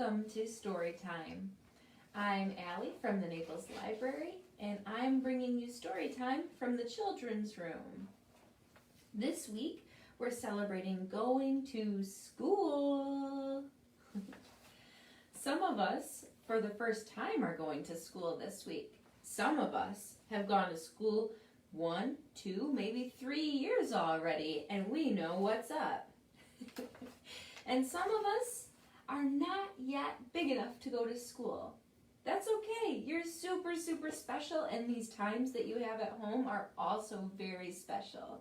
welcome to Storytime. I'm Allie from the Naples Library, and I'm bringing you Storytime from the children's room. This week, we're celebrating going to school. Some of us, for the first time, are going to school this week. Some of us have gone to school 1, 2, maybe 3 years already, and we know what's up. And some of us are not yet big enough to go to school. That's okay. You're super, super special, and these times that you have at home are also very special.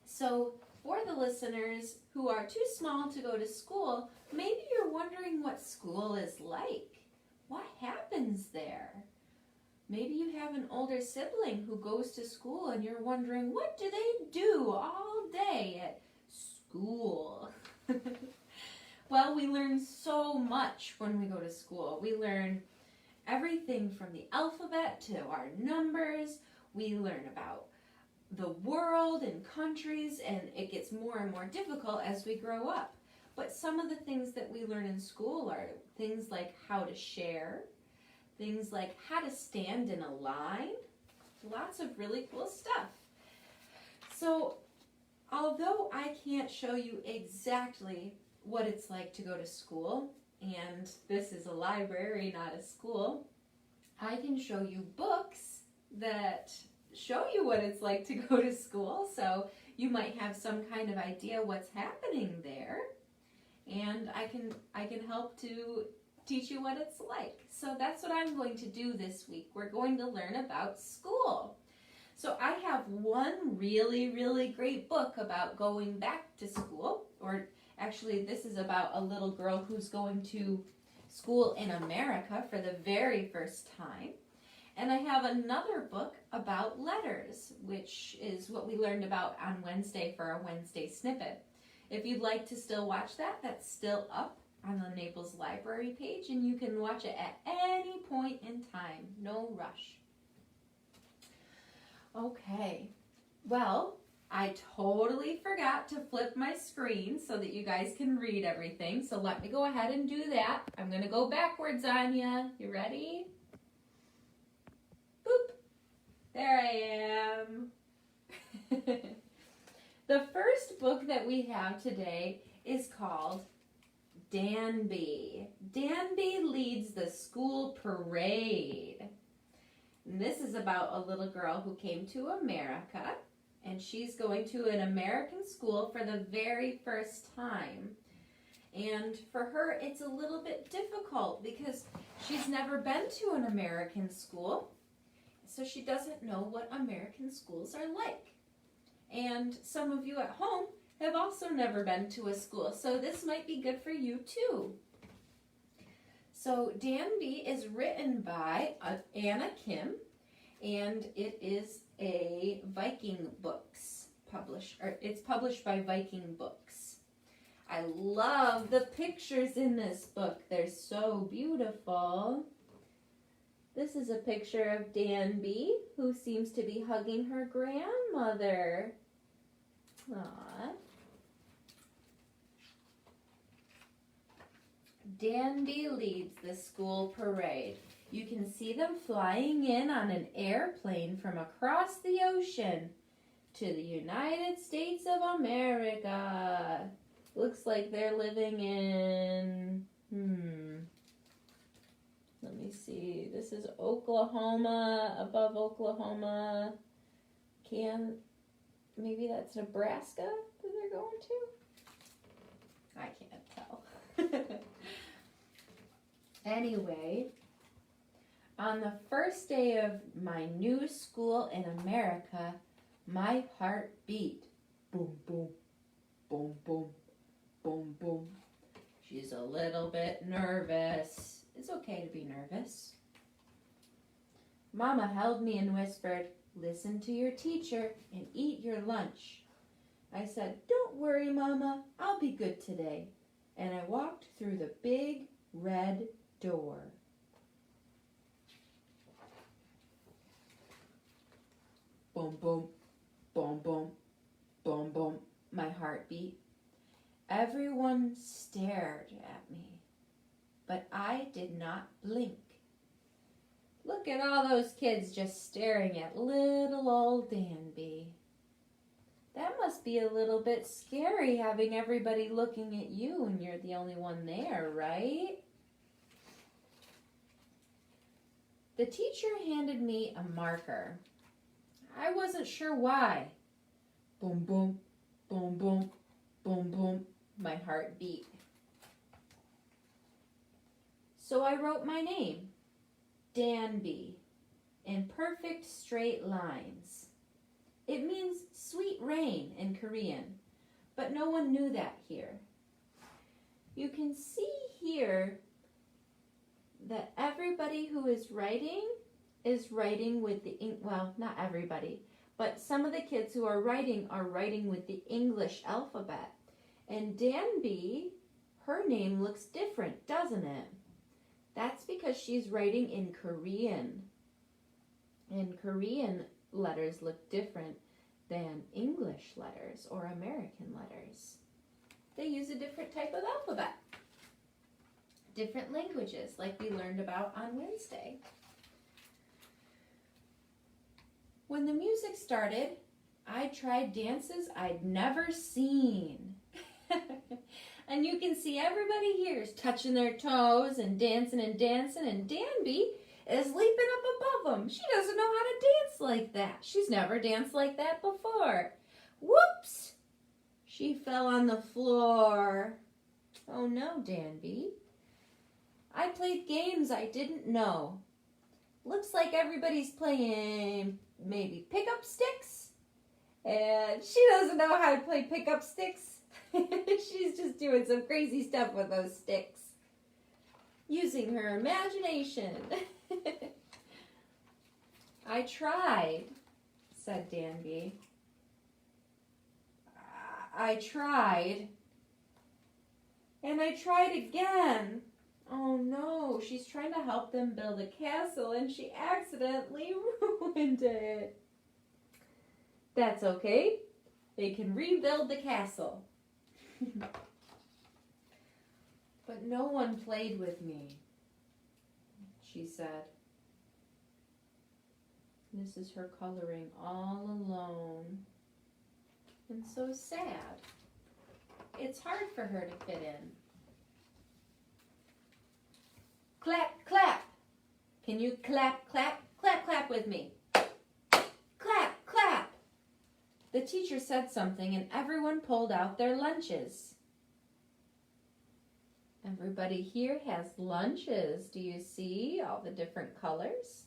So, for the listeners who are too small to go to school, maybe you're wondering what school is like. What happens there? Maybe you have an older sibling who goes to school and you're wondering, what do they do all day at school? Well, we learn so much when we go to school. We learn everything from the alphabet to our numbers. We learn about the world and countries, and it gets more and more difficult as we grow up. But some of the things that we learn in school are things like how to share, things like how to stand in a line, lots of really cool stuff. So, although I can't show you exactly what it's like to go to school, and this is a library, not a school, I can show you books that show you what it's like to go to school, so you might have some kind of idea what's happening there, and I can help to teach you what it's like. So that's what I'm going to do this week. We're going to learn about school. So I have one really, really great book about going back to school, or actually this is about a little girl who's going to school in America for the very first time. And I have another book about letters, which is what we learned about on Wednesday for our Wednesday Snippet. If you'd like to still watch that, that's still up on the Naples Library page, and you can watch it at any point in time. No rush. Okay, well, I totally forgot to flip my screen so that you guys can read everything. So let me go ahead and do that. I'm going to go backwards on you. You ready? Boop. There I am. The first book that we have today is called Danby. Danby leads the school parade. And this is about a little girl who came to America, and she's going to an American school for the very first time. And for her, it's a little bit difficult because she's never been to an American school, so she doesn't know what American schools are like. And some of you at home have also never been to a school, so this might be good for you too. So Danby is written by Anna Kim, and it is a Viking Books it's published by Viking Books. I love the pictures in this book. They're so beautiful. This is a picture of Danby, who seems to be hugging her grandmother. Aww. Danby leads the school parade. You can see them flying in on an airplane from across the ocean to the United States of America. Looks like they're living in, let me see. This is Oklahoma, above Oklahoma. Maybe that's Nebraska that they're going to? I can't tell. Anyway, on the first day of my new school in America, my heart beat. Boom, boom, boom, boom, boom, boom. She's a little bit nervous. It's okay to be nervous. Mama held me and whispered, "Listen to your teacher and eat your lunch." I said, "Don't worry, Mama, I'll be good today." And I walked through the big red door. Boom, boom, boom, boom, boom, boom. My heart beat. Everyone stared at me, but I did not blink. Look at all those kids just staring at little old Danby. That must be a little bit scary having everybody looking at you and you're the only one there, right? The teacher handed me a marker. I wasn't sure why. Boom, boom, boom, boom, boom, boom. My heart beat. So I wrote my name, Danby, in perfect straight lines. It means sweet rain in Korean, but no one knew that here. You can see here that everybody who is writing with the, well, not everybody, but some of the kids who are writing with the English alphabet. And Danby, her name looks different, doesn't it? That's because she's writing in Korean. And Korean letters look different than English letters or American letters. They use a different type of alphabet. Different languages, like we learned about on Wednesday. When the music started, I tried dances I'd never seen. And you can see everybody here is touching their toes and dancing, and Danby is leaping up above them. She doesn't know how to dance like that. She's never danced like that before. Whoops! She fell on the floor. Oh no, Danby. I played games I didn't know. Looks like everybody's playing maybe pick-up sticks. And she doesn't know how to play pick-up sticks. She's just doing some crazy stuff with those sticks. Using her imagination. I tried, said Danby. I tried. And I tried again. Oh no, she's trying to help them build a castle and she accidentally ruined it. That's okay. They can rebuild the castle. But no one played with me, she said. This is her coloring all alone. And so sad. It's hard for her to fit in. Clap, clap. Can you clap, clap, clap, clap with me? Clap, clap. The teacher said something and everyone pulled out their lunches. Everybody here has lunches. Do you see all the different colors?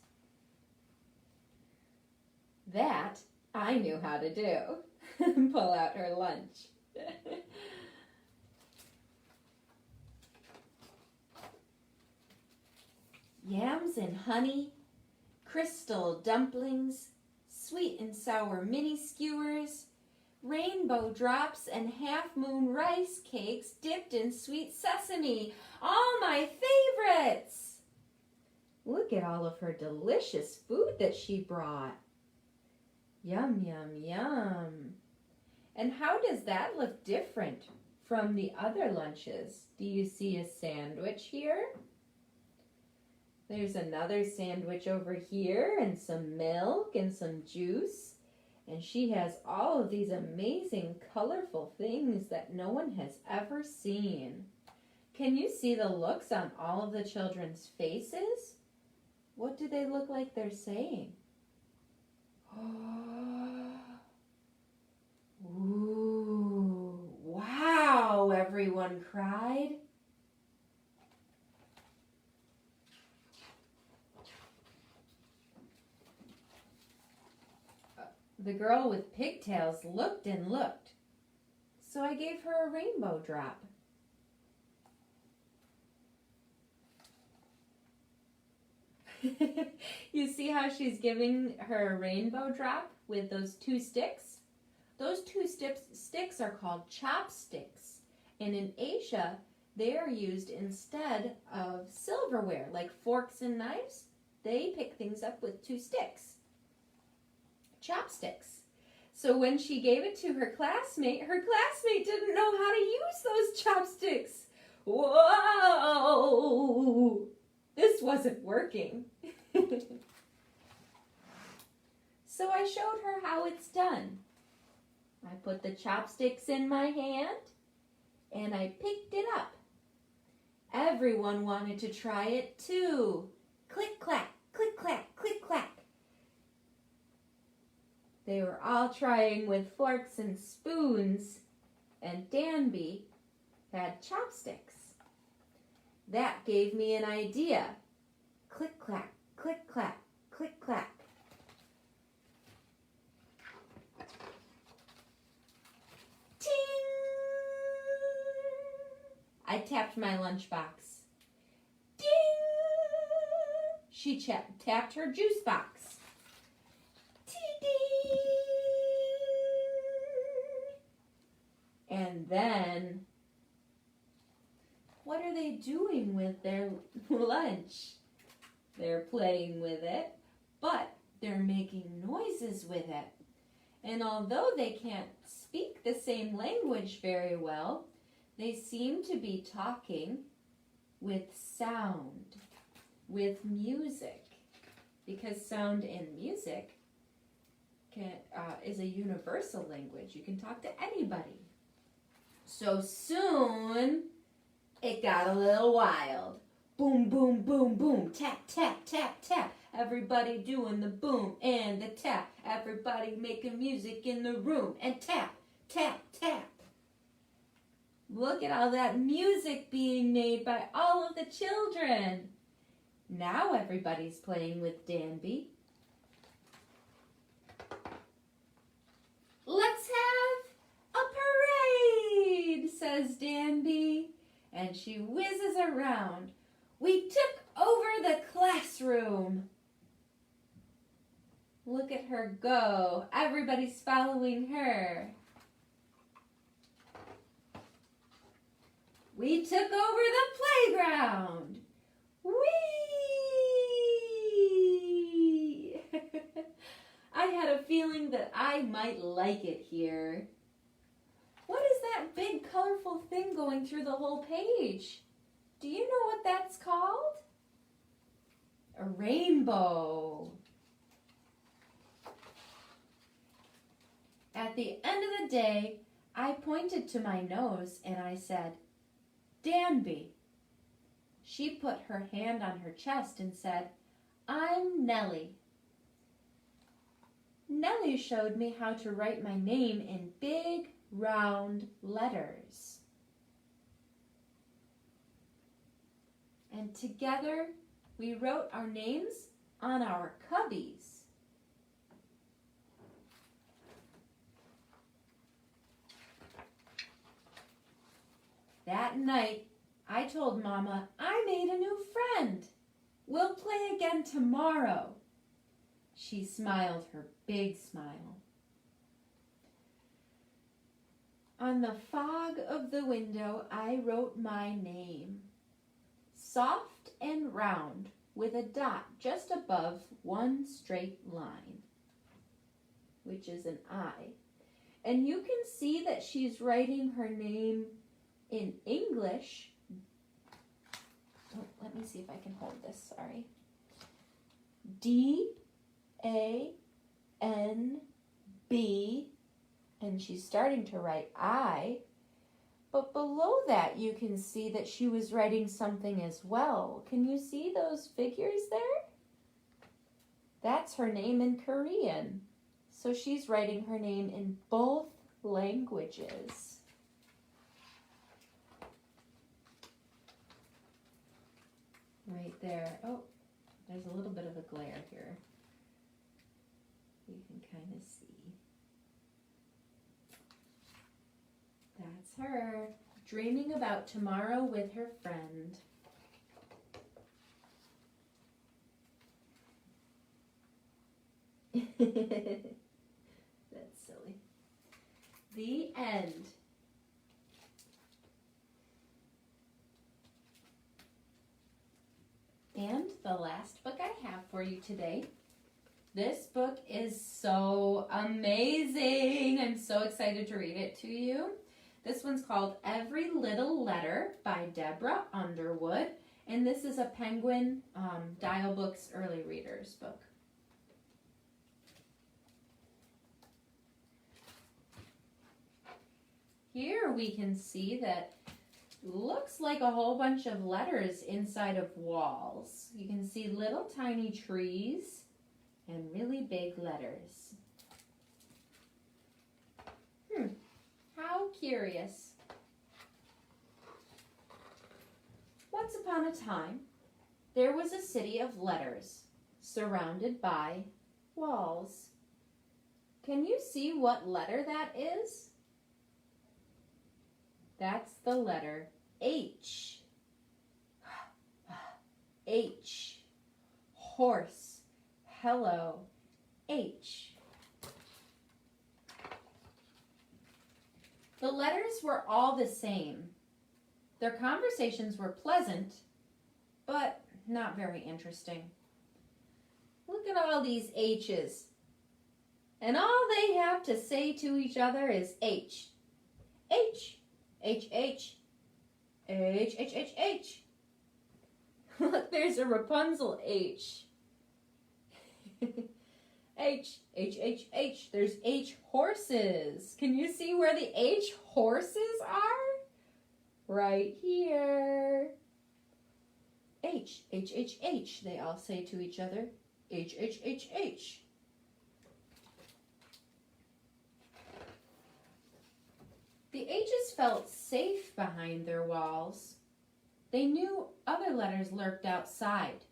That I knew how to do. Pull out her lunch. Yams and honey, crystal dumplings, sweet and sour mini skewers, rainbow drops, and half-moon rice cakes dipped in sweet sesame. All my favorites! Look at all of her delicious food that she brought. Yum, yum, yum. And how does that look different from the other lunches? Do you see a sandwich here? There's another sandwich over here, and some milk and some juice. And she has all of these amazing, colorful things that no one has ever seen. Can you see the looks on all of the children's faces? What do they look like they're saying? Ooh, wow, everyone cried. The girl with pigtails looked and looked, so I gave her a rainbow drop. You see how she's giving her a rainbow drop with those two sticks? Those two sticks are called chopsticks, and in Asia, they are used instead of silverware, like forks and knives. They pick things up with two sticks. Chopsticks. So when she gave it to her classmate didn't know how to use those chopsticks. Whoa! This wasn't working. So I showed her how it's done. I put the chopsticks in my hand and I picked it up. Everyone wanted to try it too. Click, clack, click, clack, click, clack. They were all trying with forks and spoons, and Danby had chopsticks. That gave me an idea. Click, clack, click, clack, click, clack. Ting! I tapped my lunchbox. Ding! She tapped her juice box. Ding! And then, what are they doing with their lunch? They're playing with it, but they're making noises with it. And although they can't speak the same language very well, they seem to be talking with sound, with music, because sound and music is a universal language. You can talk to anybody. So soon, it got a little wild. Boom, boom, boom, boom, tap, tap, tap, tap. Everybody doing the boom and the tap. Everybody making music in the room and tap, tap, tap. Look at all that music being made by all of the children. Now everybody's playing with Danby. Let's have a parade, says Danby, and she whizzes around. We took over the classroom. Look at her go. Everybody's following her. We took over the playground. Whee! I had a feeling that I might like it here. What is that big colorful thing going through the whole page? Do you know what that's called? A rainbow. At the end of the day, I pointed to my nose and I said, Danby. She put her hand on her chest and said, I'm Nellie. Nellie showed me how to write my name in big, round letters. And together, we wrote our names on our cubbies. That night, I told Mama I made a new friend. We'll play again tomorrow. She smiled her big smile. On the fog of the window, I wrote my name. Soft and round, with a dot just above one straight line, which is an I. And you can see that she's writing her name in English. Oh, let me see if I can hold this, sorry. D-A-N-B, and she's starting to write I, but below that you can see that she was writing something as well. Can you see those figures there? That's her name in Korean. So she's writing her name in both languages. Right there. Oh, there's a little bit of a glare here. You can kind of see. That's her, dreaming about tomorrow with her friend. That's silly. The end. And the last book I have for you today This book is so amazing. I'm so excited to read it to you. This one's called Every Little Letter by Deborah Underwood. And this is a Penguin Dial Books Early Readers book. Here we can see that looks like a whole bunch of letters inside of walls. You can see little tiny trees and really big letters. How curious. Once upon a time, there was a city of letters surrounded by walls. Can you see what letter that is? That's the letter H. H. Horse. Hello. H. The letters were all the same. Their conversations were pleasant, but not very interesting. Look at all these H's. And all they have to say to each other is H. H. H, H. H, H, H, H. Look, there's a Rapunzel H. H, H, H, H. There's H horses. Can you see where the H horses are? Right here. H, H, H, H. They all say to each other, H, H, H, H. The H's felt safe behind their walls. They knew other letters lurked outside.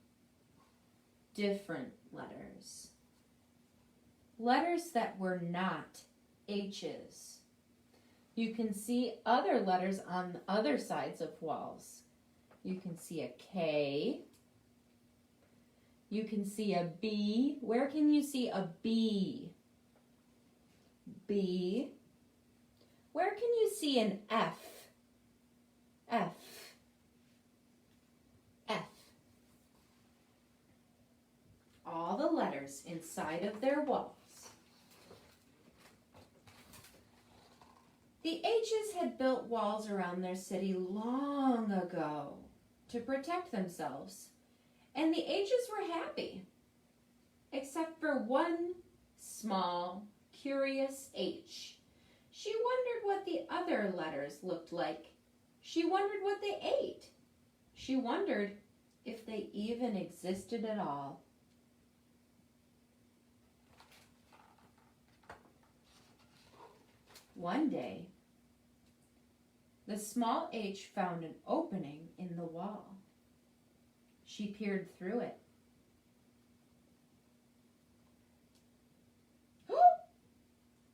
Different letters. Letters that were not H's. You can see other letters on the other sides of walls. You can see a K. You can see a B. Where can you see a B? B. Where can you see an F? F. F. All the letters inside of their walls. The H's had built walls around their city long ago to protect themselves, and the H's were happy, except for one small, curious H. She wondered what the other letters looked like. She wondered what they ate. She wondered if they even existed at all. One day, the small H found an opening in the wall. She peered through it.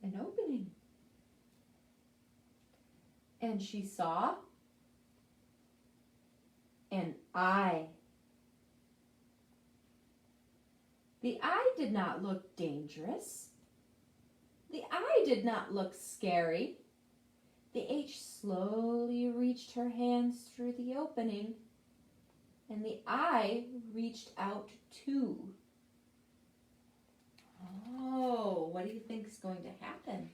An opening. And she saw an eye. The eye did not look dangerous. The eye did not look scary. The H slowly reached her hands through the opening, and the eye reached out too. Oh, what do you think is going to happen?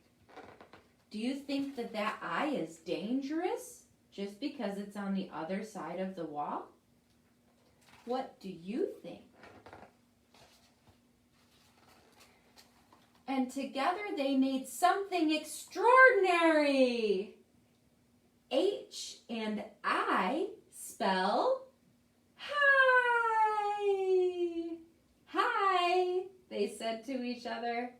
Do you think that that eye is dangerous just because it's on the other side of the wall? What do you think? And together they made something extraordinary. H and I spell hi. Hi, they said to each other.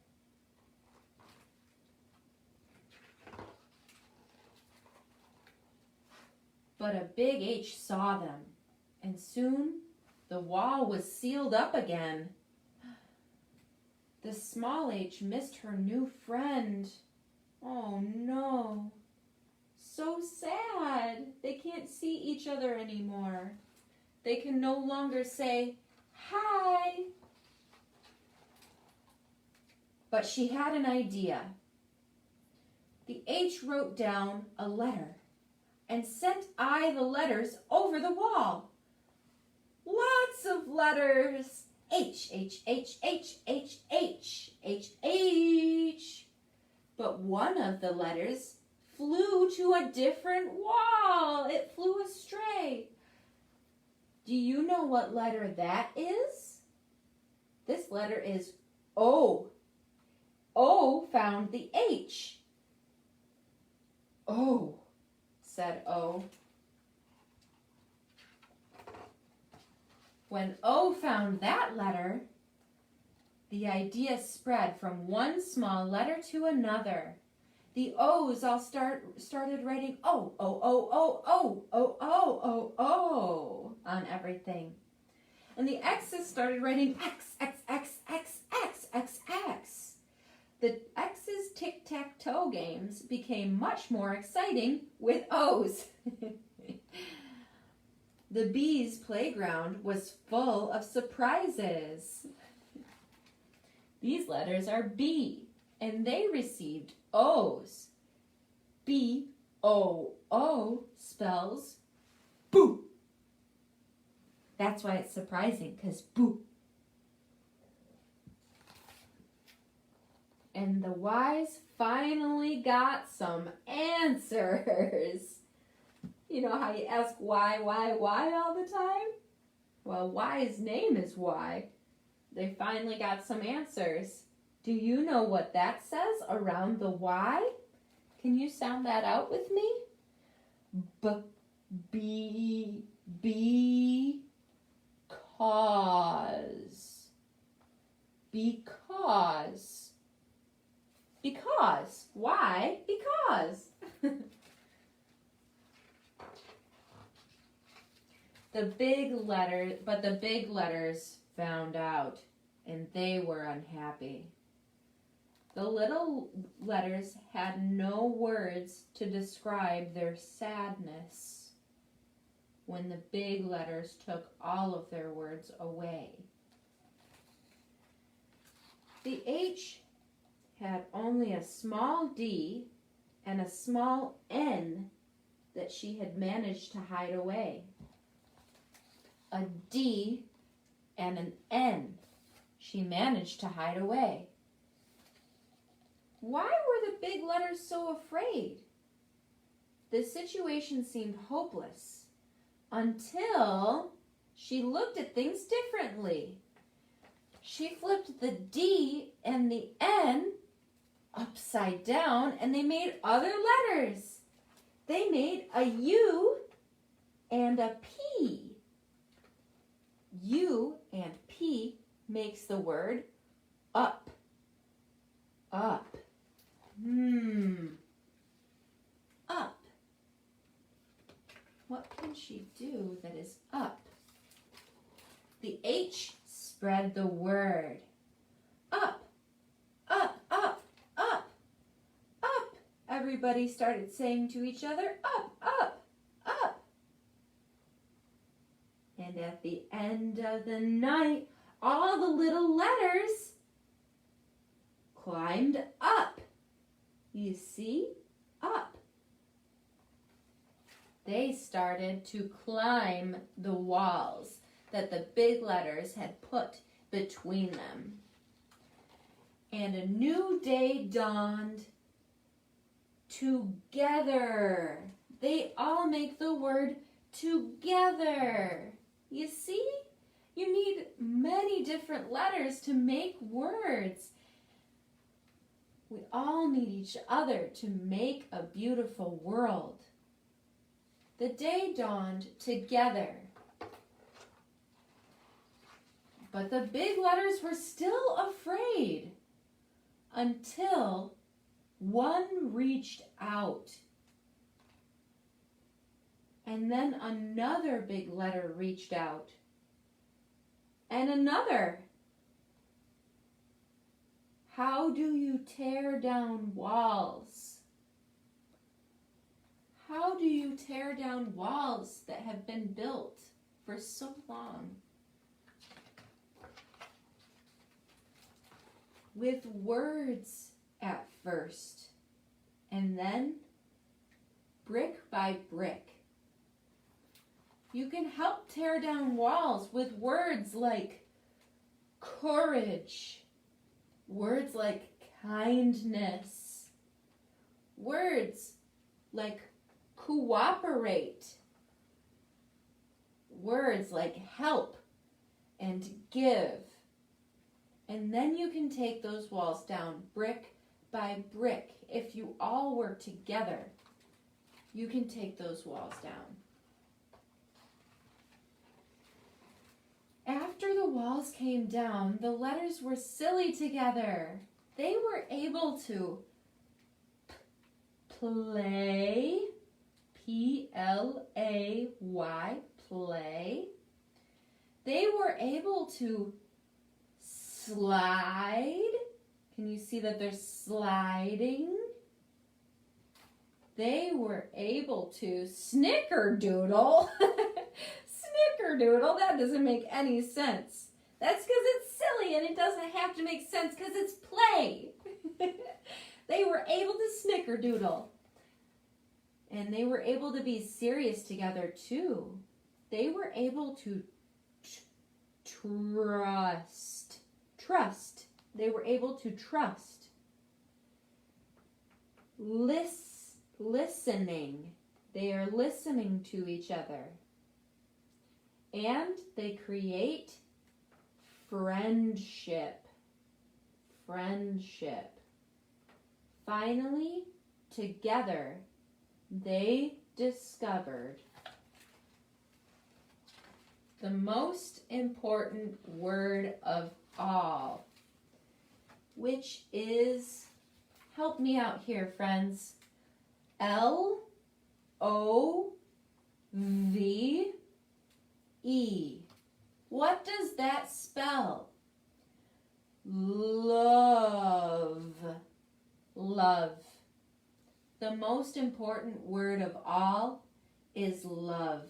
But a big H saw them, and soon the wall was sealed up again. The small H missed her new friend. Oh no. So sad. They can't see each other anymore. They can no longer say, hi. But she had an idea. The H wrote down a letter and sent I the letters over the wall. Lots of letters. H, H, H, H, H, H, H, H. But one of the letters flew to a different wall. It flew astray. Do you know what letter that is? This letter is O. O found the H. Oh, said O. When O found that letter, the idea spread from one small letter to another. The O's all started writing O, O, O, O, O, O, O, O, O on everything. And the X's started writing X, X, X, X, X, X, X. The X's tic-tac-toe games became much more exciting with O's. The B's playground was full of surprises. These letters are B, and they received O's. B-O-O spells boo. That's why it's surprising, because boo. And the Y's finally got some answers. You know how you ask why all the time? Well, Y's name is Y. They finally got some answers. Do you know what that says around the Y? Can you sound that out with me? Because. Because. Why? Because. The big letters found out, and they were unhappy. The little letters had no words to describe their sadness when the big letters took all of their words away. The H had only a small D and a small N that she had managed to hide away. A D and an N she managed to hide away. Why were the big letters so afraid? The situation seemed hopeless until she looked at things differently. She flipped the D and the N upside down, and they made other letters. They made a U and a P. U and P makes the word up. Up. Up. What can she do that is up? The H spread the word. Up. Up, up, up, up. Everybody started saying to each other, up, up, up. And at the end of the night, all the little letters climbed up. You see? Up. They started to climb the walls that the big letters had put between them. And a new day dawned. Together. They all make the word together. You see? You need many different letters to make words. We all need each other to make a beautiful world. The day dawned together. But the big letters were still afraid until one reached out. And then another big letter reached out. And another. How do you tear down walls? How do you tear down walls that have been built for so long? With words at first, and then brick by brick. You can help tear down walls with words like courage. Words like kindness. Words like cooperate. Words like help and give. And then you can take those walls down brick by brick. If you all work together, you can take those walls down. After the walls came down, the letters were silly together. They were able to play, P-L-A-Y, play. They were able to slide. Can you see that they're sliding? They were able to snickerdoodle. Snickerdoodle, that doesn't make any sense. That's because it's silly and it doesn't have to make sense because it's play. They were able to snickerdoodle. And they were able to be serious together too. They were able to trust. Trust. They were able to trust. Listening. They are listening to each other. And they create friendship. Friendship. Finally, together, they discovered the most important word of all, which is, help me out here, friends, L-O-V-E. What does that spell? Love. Love. The most important word of all is love.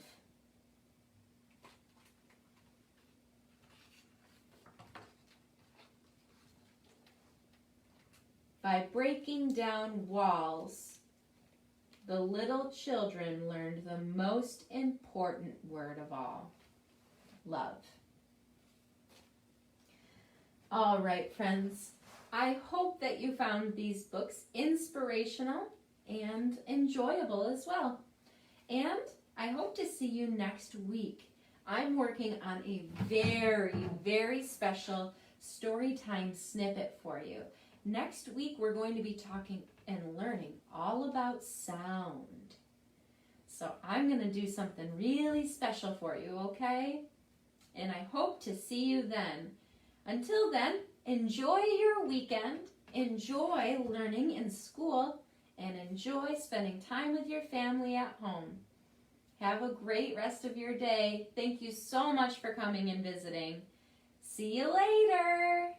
By breaking down walls, the little children learned the most important word of all, love. All right, friends, I hope that you found these books inspirational and enjoyable as well. And I hope to see you next week. I'm working on a very, very special Storytime snippet for you. Next week, we're going to be talking and learning all about sound. So I'm going to do something really special for you, okay? And I hope to see you then. Until then, enjoy your weekend, enjoy learning in school, and enjoy spending time with your family at home. Have a great rest of your day. Thank you so much for coming and visiting. See you later.